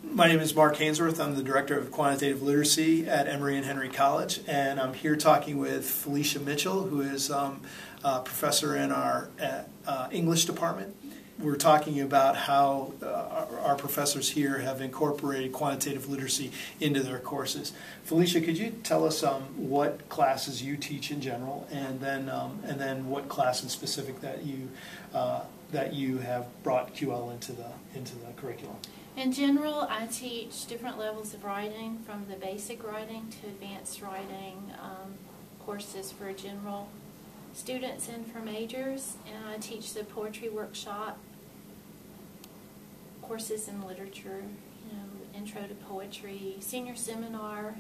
My name is Mark Hainsworth. I'm the Director of Quantitative Literacy at Emory and Henry College, and I'm here talking with Felicia Mitchell, who is a professor in our English department. We're talking about how our professors here have incorporated quantitative literacy into their courses. Felicia, could you tell us what classes you teach in general, and then what class in specific that you have brought QL into the curriculum? In general, I teach different levels of writing, from the basic writing to advanced writing, courses for general students and for majors, and I teach the poetry workshop, courses in literature, intro to poetry, senior seminar,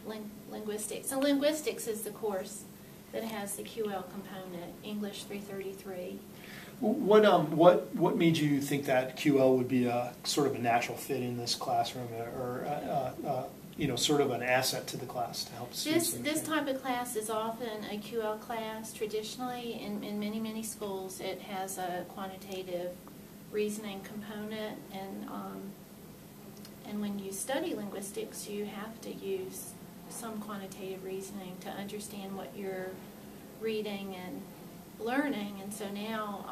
linguistics. And linguistics is the course that has the QL component, English 333. What made you think that QL would be a sort of a natural fit in this classroom, or sort of an asset to the class to help students? This type of class is often a QL class. Traditionally, in many schools, it has a quantitative reasoning component, and when you study linguistics, you have to use some quantitative reasoning to understand what you're reading and learning. And so now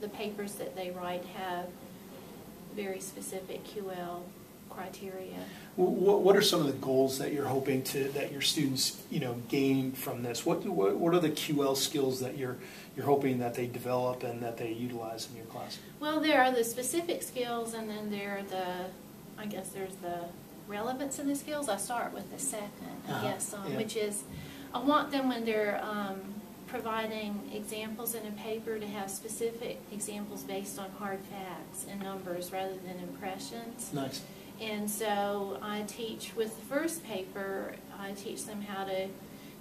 the papers that they write have very specific QL criteria. What are some of the goals that you're hoping that your students gain from this? What are the QL skills that you're hoping that they develop and that they utilize in your class? Well, there are the specific skills, and then there's the relevance of the skills. I start with the second, which is I want them, when they're providing examples in a paper, to have specific examples based on hard facts and numbers rather than impressions. Nice. And so I teach, with the first paper, I teach them how to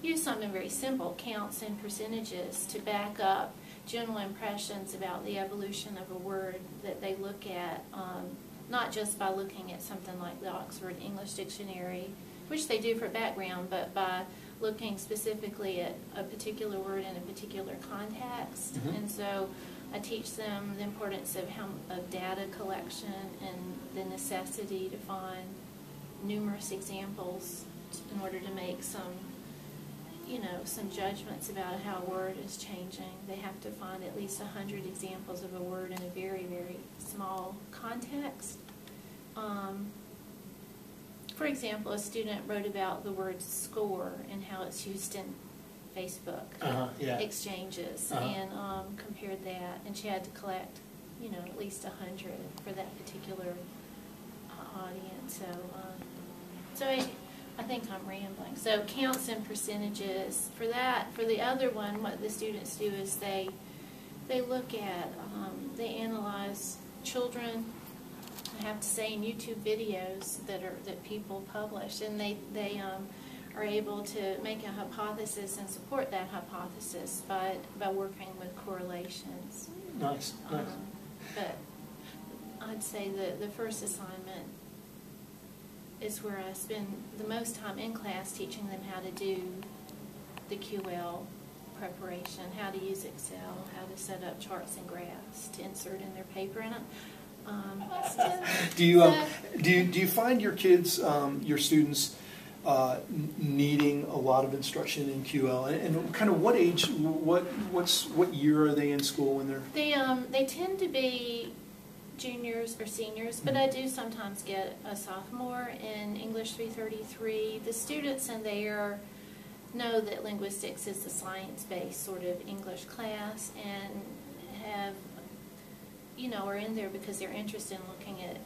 use something very simple, counts and percentages, to back up general impressions about the evolution of a word that they look at, not just by looking at something like the Oxford English Dictionary, which they do for background, but by looking specifically at a particular word in a particular context. Mm-hmm. And so I teach them the importance of data collection and the necessity to find numerous examples in order to make some judgments about how a word is changing. They have to find at least 100 examples of a word in a very, very small context. For example, a student wrote about the word score and how it's used in Facebook exchanges, and compared that, and she had to collect, at least 100 for that particular audience. So I think I'm rambling. So counts and percentages for that. For the other one, what the students do is they look at, they analyze children, I have to say, in YouTube videos that people publish, and they are able to make a hypothesis and support that hypothesis by working with correlations. Nice. But I'd say the first assignment is where I spend the most time in class teaching them how to do the QL preparation, how to use Excel, how to set up charts and graphs to insert in their paper. And do you find your kids, your students, needing a lot of instruction in QL? And kind of what age, what year are they in school when they're? They tend to be juniors or seniors, but I do sometimes get a sophomore in English 333. The students in there know that linguistics is a science-based sort of English class, and have are in there because they're interested in looking at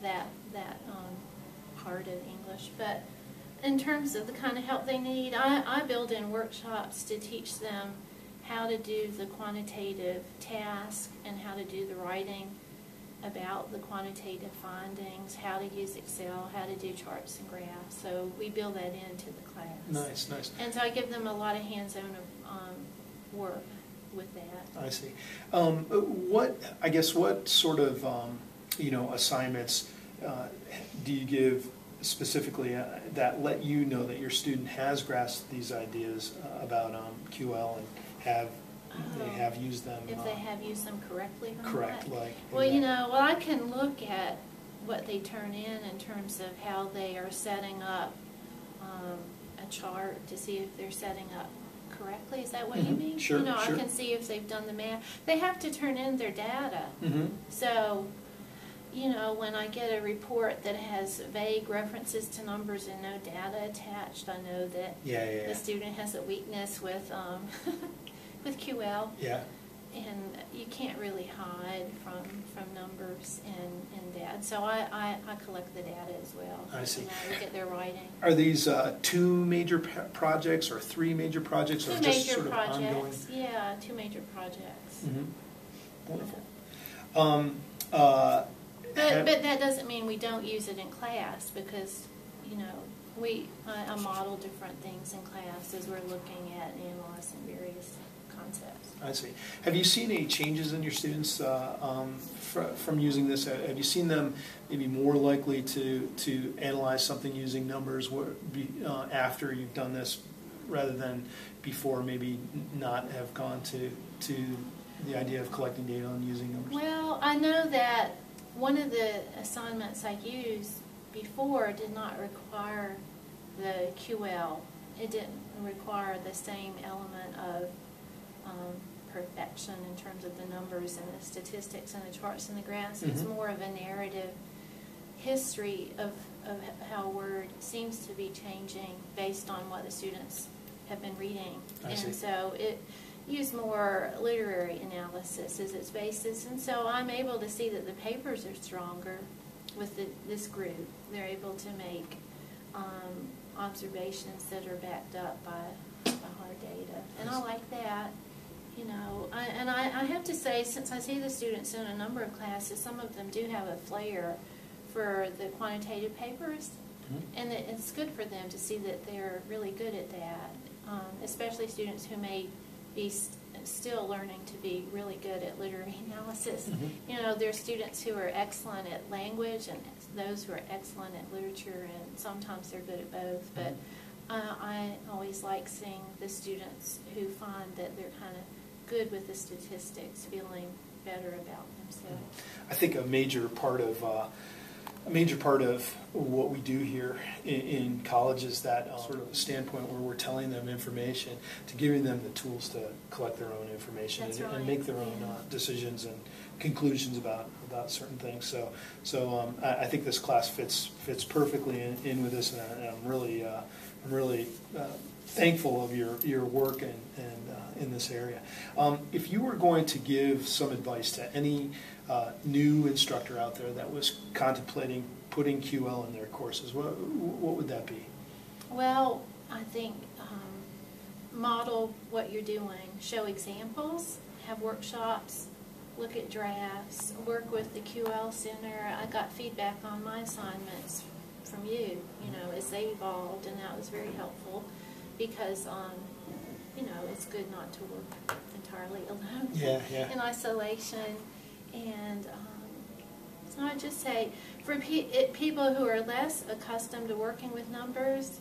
that part of English. But in terms of the kind of help they need, I build in workshops to teach them how to do the quantitative task and how to do the writing about the quantitative findings, how to use Excel, how to do charts and graphs. So we build that into the class. Nice. And so I give them a lot of hands-on work with that. I see. What sort of assignments do you give specifically that let you know that your student has grasped these ideas about QL and they have used them? If they have used them correctly or correct, not? like. Well, I can look at what they turn in terms of how they are setting up a chart to see if they're setting up correctly. Is that what you mean? Sure, you know, sure. I can see if they've done the math. They have to turn in their data. So, you know, when I get a report that has vague references to numbers and no data attached, I know that the student has a weakness with with QL. Yeah. And you can't really hide from numbers and data. So I collect the data as well. I see. And I look at their writing. Are these 2 major projects or 3 major projects, Two or just major sort of projects. ongoing? Yeah, 2 major projects. Wonderful. But that doesn't mean we don't use it in class, because, you know, I model different things in class as we're looking at and analyzing various concepts. I see. Have you seen any changes in your students from using this? Have you seen them maybe more likely to analyze something using numbers after you've done this, rather than before maybe not have gone to the idea of collecting data and using numbers? Well, I know that one of the assignments I used before did not require the QL. It didn't require the same element of perfection in terms of the numbers and the statistics and the charts and the graphs. It's more of a narrative history of how Word seems to be changing based on what the students have been reading. And so it used more literary analysis as its basis. And so I'm able to see that the papers are stronger with this group. They're able to make observations that are backed up by hard data. And I like that. You know, I have to say, since I see the students in a number of classes, some of them do have a flair for the quantitative papers, and it's good for them to see that they're really good at that, especially students who may be still learning to be really good at literary analysis. You know, there are students who are excellent at language and those who are excellent at literature, and sometimes they're good at both, but I always like seeing the students who find that they're kind of good with the statistics, feeling better about themselves. I think a major part of what we do here in college is that sort of standpoint where we're telling them information, to giving them the tools to collect their own information and make their own decisions and conclusions about certain things. So I think this class fits perfectly in with this, and I'm really thankful of your work and in this area. If you were going to give some advice to any new instructor out there that was contemplating putting QL in their courses, what would that be? Well, I think model what you're doing, show examples, have workshops, look at drafts, work with the QL Center. I got feedback on my assignments from you know, as they evolved, and that was very helpful, because you know, it's good not to work entirely alone in isolation. And so I just say, for people who are less accustomed to working with numbers,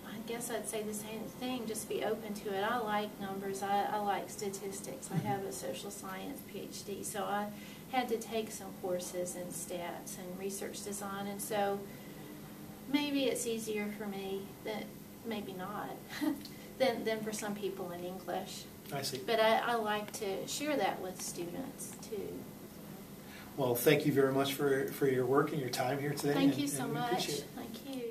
I guess I'd say the same thing, just be open to it. I like numbers, I like statistics. I have a social science PhD, so I had to take some courses in stats and research design, and so maybe it's easier for me, maybe not, than for some people in English. I see. But I like to share that with students too. Well, thank you very much for your work and your time here today. Thank you so much. Appreciate it. Thank you.